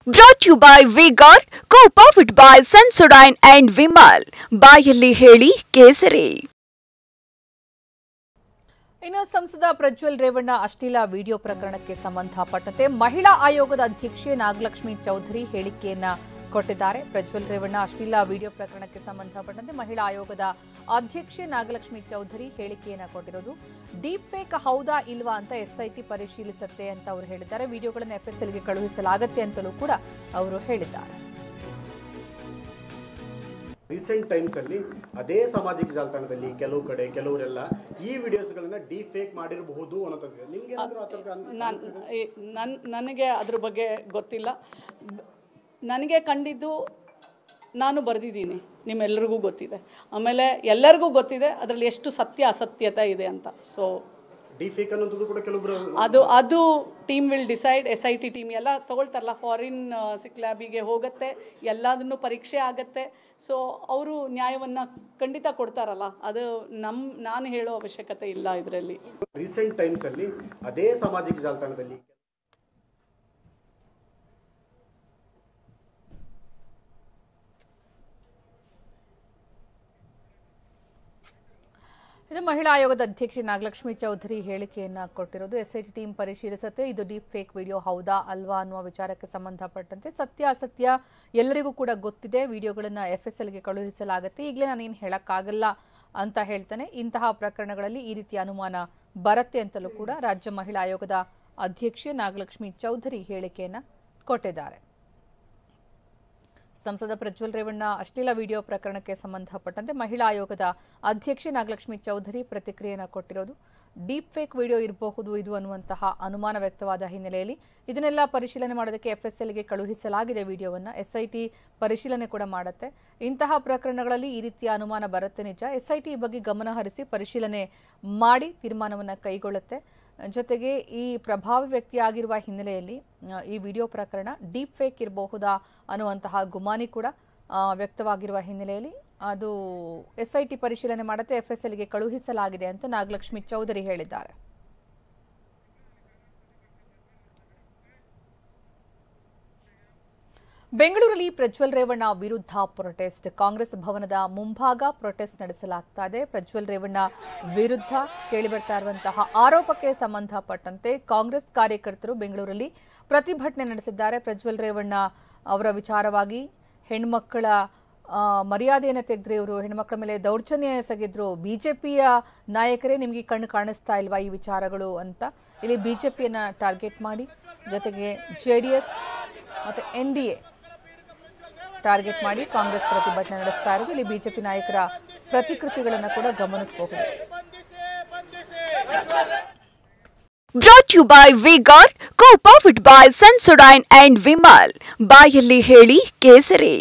Brought to you by Vigor, co-powered by Sensodyne and Vimal. ಬಾಯಲ್ಲಿ ಹೇಳಿ ಕೇಸರಿ. ಇನ್ನು ಸಂಸದ ಪ್ರಜ್ವಲ್ ರೇವಣ್ಣ ಅಶ್ಲೀಲ ವಿಡಿಯೋ ಪ್ರಕರಣಕ್ಕೆ ಸಂಬಂಧಪಟ್ಟಂತೆ ಮಹಿಳಾ ಆಯೋಗದ ಅಧ್ಯಕ್ಷೆ ನಾಗಲಕ್ಷ್ಮಿ ಚೌಧರಿ ಹೇಳಿಕೆಯನ್ನ ಕೊಟ್ಟಿದ್ದಾರೆ. ಪ್ರಜ್ವಲ್ ರೇವಣ್ಣ ಅಶ್ಲೀಲ ವಿಡಿಯೋ ಪ್ರಕರಣಕ್ಕೆ ಸಂಬಂಧಪಟ್ಟಂತೆ ಮಹಿಳಾ ಆಯೋಗದ ಅಧ್ಯಕ್ಷೆ ನಾಗಲಕ್ಷ್ಮಿ ಚೌಧರಿ ಹೇಳಿಕೆಯನ್ನ ಕೊಟ್ಟಿರೋದು. ಡೀಪ್ ಫೇಕ್ ಹೌದಾ ಇಲ್ವಾ ಅಂತ ಎಸ್ಐಟಿ ಪರಿಶೀಲಿಸುತ್ತೆ ಅಂತ ಅವರು ಹೇಳಿದ್ದಾರೆ. ವಿಡಿಯೋಗಳನ್ನು ಎಫ್ಎಸ್ಎಲ್ಗೆ ಕಳುಹಿಸಲಾಗುತ್ತೆ ಅಂತಲೂ ಕೂಡ ಅವರು ಹೇಳಿದ್ದಾರೆ. ರೀಸೆಂಟ್ ಟೈಮ್ಸ್ ಅಲ್ಲಿ ಅದೇ ಸಾಮಾಜಿಕ ಜಾಲತಾಣದಲ್ಲಿ ಕೆಲವು ಕಡೆ ಕೆಲವರೆಲ್ಲ ಈ ವಿಡಿಯೋಸ್ಗಳನ್ನ ಡೀಪ್ ಫೇಕ್ ಮಾಡಿರಬಹುದು ಅನ್ನೋದು ನಿಮಗೆ ನನಗೆ ಅದ್ರ ಬಗ್ಗೆ ಗೊತ್ತಿಲ್ಲ. ನನಗೆ ಕಂಡಿದ್ದು ನಾನು ಬರೆದಿದ್ದೀನಿ, ನಿಮ್ಮೆಲ್ಲರಿಗೂ ಗೊತ್ತಿದೆ. ಆಮೇಲೆ ಎಲ್ಲರಿಗೂ ಗೊತ್ತಿದೆ ಅದರಲ್ಲಿ ಎಷ್ಟು ಸತ್ಯ ಅಸತ್ಯತೆ ಇದೆ ಅಂತ. ಸೊ ಡೀಪ್ ಫೇಕ್ ಅನ್ನೋದು ಕೂಡ ಕೆಲವೊಬ್ಬರು ಅದು team will decide. SIT team ಎಲ್ಲ ತಗೊಳ್ತಾರಲ್ಲ, ಫಾರಿನ್ ಸಿಕ್ ಲ್ಯಾಬಿಗೆ ಹೋಗುತ್ತೆ, ಎಲ್ಲದನ್ನು ಪರೀಕ್ಷೆ ಆಗುತ್ತೆ. ಸೊ ಅವರು ನ್ಯಾಯವನ್ನು ಖಂಡಿತ ಕೊಡ್ತಾರಲ್ಲ, ಅದು ನಾನು ಹೇಳೋ ಅವಶ್ಯಕತೆ ಇಲ್ಲ ಇದರಲ್ಲಿ. ರೀಸೆಂಟ್ ಟೈಮ್ಸ್ ಅಲ್ಲಿ ಅದೇ ಸಾಮಾಜಿಕ ಜಾಲತಾಣದಲ್ಲಿ ಇದು ಮಹಿಳಾ ಆಯೋಗದ ಅಧ್ಯಕ್ಷೆ ನಾಗಲಕ್ಷ್ಮಿ ಚೌಧರಿ ಹೇಳಿಕೆಯನ್ನ ಕೊಟ್ಟಿರೋದು. SIT ಟೀಮ್ ಪರಿಶೀಲಿಸುತ್ತೆ ಇದು ಡೀಪ್ ಫೇಕ್ ವಿಡಿಯೋ ಹೌದಾ ಅಲ್ವಾ ಅನ್ನುವ ವಿಚಾರಕ್ಕೆ ಸಂಬಂಧಪಟ್ಟಂತೆ ಸತ್ಯ ಅಸತ್ಯ ಎಲ್ಲರಿಗೂ ಕೂಡ ಗೊತ್ತಿದೆ. ವಿಡಿಯೋಗಳನ್ನು FSLಗೆ ಕಳುಹಿಸಲಾಗುತ್ತೆ. ಈಗಲೇ ನಾನೇನು ಹೇಳಕ್ಕಾಗಲ್ಲ ಅಂತ ಹೇಳ್ತಾನೆ. ಇಂತಹ ಪ್ರಕರಣಗಳಲ್ಲಿ ಈ ರೀತಿಯ ಅನುಮಾನ ಬರುತ್ತೆ ಅಂತಲೂ ಕೂಡ ರಾಜ್ಯ ಮಹಿಳಾ ಆಯೋಗದ ಅಧ್ಯಕ್ಷೆ ನಾಗಲಕ್ಷ್ಮಿ ಚೌಧರಿ ಹೇಳಿಕೆಯನ್ನ ಕೊಟ್ಟಿದ್ದಾರೆ. ಸಂಸದ ಪ್ರಜ್ವಲ್ ರೇವಣ್ಣ ಅಶ್ಲೀಲ ವಿಡಿಯೋ ಪ್ರಕರಣಕ್ಕೆ ಸಂಬಂಧಪಟ್ಟಂತೆ ಮಹಿಳಾ ಆಯೋಗದ ಅಧ್ಯಕ್ಷೆ ನಾಗಲಕ್ಷ್ಮಿ ಚೌಧರಿ ಪ್ರತಿಕ್ರಿಯೆಯನ್ನು ಕೊಟ್ಟಿರೋದು. ಡೀಪ್ ಫೇಕ್ ವಿಡಿಯೋ ಇರಬಹುದು ಇದು ಅನ್ನುವಂತಹ ಅನುಮಾನ ವ್ಯಕ್ತವಾದ ಹಿನ್ನೆಲೆಯಲ್ಲಿ ಇದನ್ನೆಲ್ಲ ಪರಿಶೀಲನೆ ಮಾಡೋದಕ್ಕೆ FSLಗೆ ಕಳುಹಿಸಲಾಗಿದೆ. ವಿಡಿಯೋವನ್ನು SIT ಪರಿಶೀಲನೆ ಕೂಡ ಮಾಡುತ್ತೆ. ಇಂತಹ ಪ್ರಕರಣಗಳಲ್ಲಿ ಈ ರೀತಿಯ ಅನುಮಾನ ಬರುತ್ತೆ ನಿಜ. SIT ಈ ಬಗ್ಗೆ ಗಮನ ಹರಿಸಿ ಪರಿಶೀಲನೆ ಮಾಡಿ ತೀರ್ಮಾನವನ್ನು ಕೈಗೊಳ್ಳುತ್ತೆ. ಜೊತೆಗೆ ಈ ಪ್ರಭಾವಿ ವ್ಯಕ್ತಿಯಾಗಿರುವ ಹಿನ್ನೆಲೆಯಲ್ಲಿ ಈ ವಿಡಿಯೋ ಪ್ರಕರಣ ಡೀಪ್ ಫೇಕ್ ಇರಬಹುದಾ ಅನ್ನುವಂತಹ ಗುಮಾನಿ ಕೂಡ ವ್ಯಕ್ತವಾಗಿರುವ ಹಿನ್ನೆಲೆಯಲ್ಲಿ ಅದು SIT ಪರಿಶೀಲನೆ ಮಾಡುತ್ತೆ. FSLಗೆ ಕಳುಹಿಸಲಾಗಿದೆ ಅಂತ ನಾಗಲಕ್ಷ್ಮಿ ಚೌಧರಿ ಹೇಳಿದ್ದಾರೆ. ಬೆಂಗಳೂರಲ್ಲಿ ಪ್ರಜ್ವಲ್ ರೇವಣ್ಣ ವಿರುದ್ಧ ಪ್ರೊಟೆಸ್ಟ್. ಕಾಂಗ್ರೆಸ್ ಭವನದ ಮುಂಭಾಗ ಪ್ರೊಟೆಸ್ಟ್ ನಡೆಸಲಾಗ್ತಾ ಇದೆ. ಪ್ರಜ್ವಲ್ ರೇವಣ್ಣ ವಿರುದ್ಧ ಕೇಳಿಬರ್ತಾ ಇರುವಂತಹ ಆರೋಪಕ್ಕೆ ಸಂಬಂಧಪಟ್ಟಂತೆ ಕಾಂಗ್ರೆಸ್ ಕಾರ್ಯಕರ್ತರು ಬೆಂಗಳೂರಲ್ಲಿ ಪ್ರತಿಭಟನೆ ನಡೆಸಿದ್ದಾರೆ. ಪ್ರಜ್ವಲ್ ರೇವಣ್ಣ ಅವರ ವಿಚಾರವಾಗಿ ಹೆಣ್ಮಕ್ಕಳ ಮರ್ಯಾದೆಯನ್ನು ತೆಗೆದ್ರೆ, ಇವರು ಹೆಣ್ಮಕ್ಳ ಮೇಲೆ ದೌರ್ಜನ್ಯ ಎಸಗಿದ್ರು, ಬಿಜೆಪಿಯ ನಾಯಕರೇ ನಿಮಗೆ ಕಣ್ಣು ಕಾಣಿಸ್ತಾ ಇಲ್ವಾ ಈ ವಿಚಾರಗಳು ಅಂತ ಇಲ್ಲಿ ಬಿಜೆಪಿಯನ್ನು ಟಾರ್ಗೆಟ್ ಮಾಡಿ, ಜೊತೆಗೆ JDS ಮತ್ತು NDA ಟಾರ್ಗೆಟ್ ಮಾಡಿ ಕಾಂಗ್ರೆಸ್ ಪ್ರತಿಭಟನೆ ನಡೆಸ್ತಾ ಇರೋದು. ಇಲ್ಲಿ ಬಿಜೆಪಿ ನಾಯಕರ ಪ್ರತಿಕೃತಿಗಳನ್ನು ಕೂಡ ಗಮನಿಸಬಹುದು. Brought to you by Vigor, co-powered by Sensodyne and Vimal. ಬಾಯಲ್ಲಿ ಹೇಳಿ ಕೇಸರಿ.